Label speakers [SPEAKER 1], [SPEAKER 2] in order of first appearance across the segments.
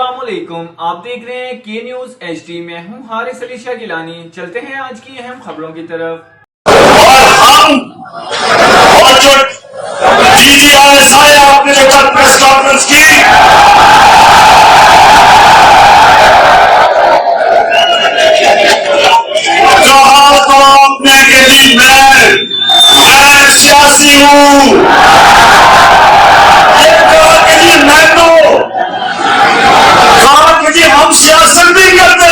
[SPEAKER 1] السلام علیکم، آپ دیکھ رہے ہیں کے نیوز ایچ ڈی۔ میں ہوں حارث علی شاہ گیلانی۔ چلتے ہیں آج کی اہم خبروں کی طرف۔
[SPEAKER 2] اور جو D G I S I آپ نے جو کل پریس کانفرنس کی، کہا تو آپ نے کہ جی میں سیاسی ہوں، یہ کہا کہ جی میں تو کہا کہ جی ہم سیاست نہیں کرتے۔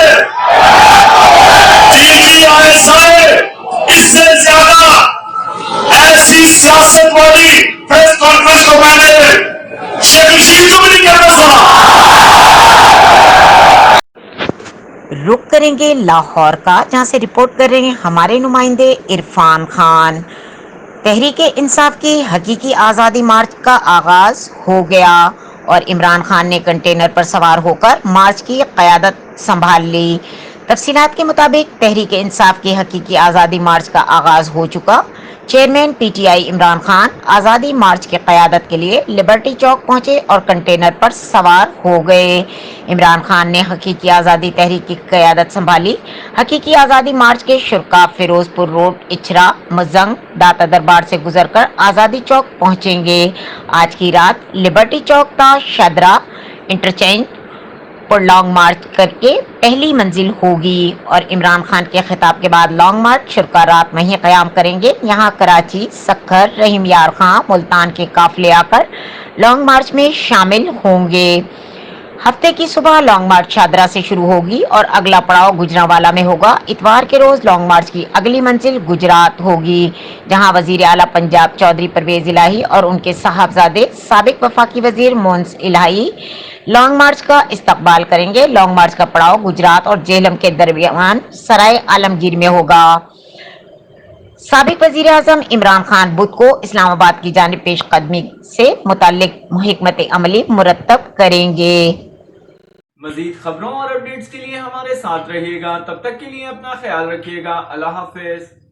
[SPEAKER 2] D G I S I اس سے زیادہ ایسی سیاست والی پریس کانفرنس کو میں نے شیخ رشید کو بھی نہیں کرنا سنا۔
[SPEAKER 3] رخ کریں گے لاہور کا، جہاں سے رپورٹ کر رہے ہیں ہمارے نمائندے عرفان خان۔ تحریک انصاف کی حقیقی آزادی مارچ کا آغاز ہو گیا اور عمران خان نے کنٹینر پر سوار ہو کر مارچ کی قیادت سنبھال لی۔ تفصیلات کے مطابق تحریک انصاف کی حقیقی آزادی مارچ کا آغاز ہو چکا۔ Chairman P T I Imran Khan آزادی مارچ کی قیادت کے لیے لبرٹی چوک پہنچے اور کنٹینر پر سوار ہو گئے۔ عمران خان نے حقیقی آزادی تحریک کی قیادت سنبھالی۔ حقیقی آزادی مارچ کے شرکاء فیروز پور روڈ، اچھرا، مزنگ، داتا دربار سے گزر کر آزادی چوک پہنچیں گے۔ آج کی رات لبرٹی چوک تا شادرہ انٹرچینج پر لانگ مارچ کر کے پہلی منزل ہوگی اور عمران خان کے خطاب کے بعد لانگ مارچ شرکاء رات وہیں قیام کریں گے۔ یہاں کراچی، سکھر، رحیم یار خان، ملتان کے قافلے آ کر لانگ مارچ میں شامل ہوں گے۔ ہفتے کی صبح لانگ مارچ شادرہ سے شروع ہوگی اور اگلا پڑاؤ گوجرانوالا میں ہوگا۔ اتوار کے روز لانگ مارچ کی اگلی منزل گجرات ہوگی، جہاں وزیر اعلیٰ پنجاب چودھری پرویز الہی اور ان کے صاحبزادے سابق وفاقی وزیر مونس الہی لانگ مارچ کا استقبال کریں گے۔ لانگ مارچ کا پڑاؤ گجرات اور جہلم کے درمیان سرائے عالمگیر میں ہوگا۔ سابق وزیر اعظم عمران خان بدھ کو اسلام آباد کی جانب پیش قدمی سے متعلق حکمت عملی مرتب کریں گے۔
[SPEAKER 1] مزید خبروں اور اپڈیٹس کے لیے ہمارے ساتھ رہیے گا۔ تب تک کے لیے اپنا خیال رکھیے گا۔ اللہ حافظ۔